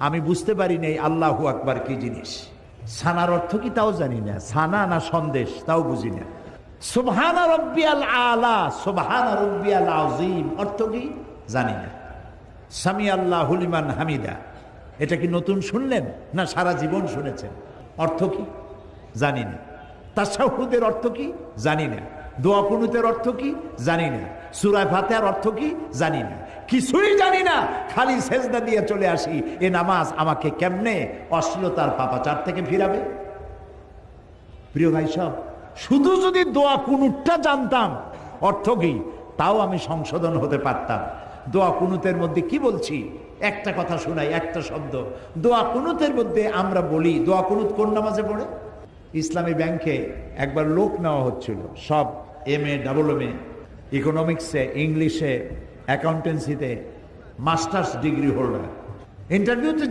আমি বুঝতে পারি নাই আল্লাহু আকবার কি জিনিস। সানার অর্থ কি তাও জানি না, সানা না সন্দেশ তাও বুঝি না। সুবহানা রাব্বিয়াল আলা, সুবহানা রাব্বিয়াল আযীম অর্থ কি জানি না। সামি আল্লাহু লিমান হামিদা, এটা কি নতুন শুনলেন না সারা জীবন শুনেছেন? অর্থ কি জানি না। তাশাহুদের অর্থ কি জানি না। দোয়া কুনুতের অর্থ কি জানি না। সূরা ফাতিহার অর্থ কি জানি না। কিছুই জানি না, খালি সেজদা দিয়ে চলে আসি। এ নামাজ আমাকে কেমনে অশ্লীলতার পাপাচার থেকে ফিরাবে? প্রিয় ভাই সব, শুধু যদি দোয়া কুনুতটা জানতাম অর্থ কি, তাও আমি সংশোধন হতে পারতাম। দোয়া কুনুতের মধ্যে কি বলছি একটা কথা শোনাই, একটা শব্দ। দোয়া কুনুতের মধ্যে আমরা বলি, দোয়া কুনুত কোন নামাজে পড়ে? ইসলামী ব্যাংকে একবার লোক নেওয়া হচ্ছিল, সব MA, AA, ইকোনমিক্সে, ইংলিশে, অ্যাকাউন্টেন্সিতে মাস্টার্স ডিগ্রি হোল্ডার। ইন্টারভিউতে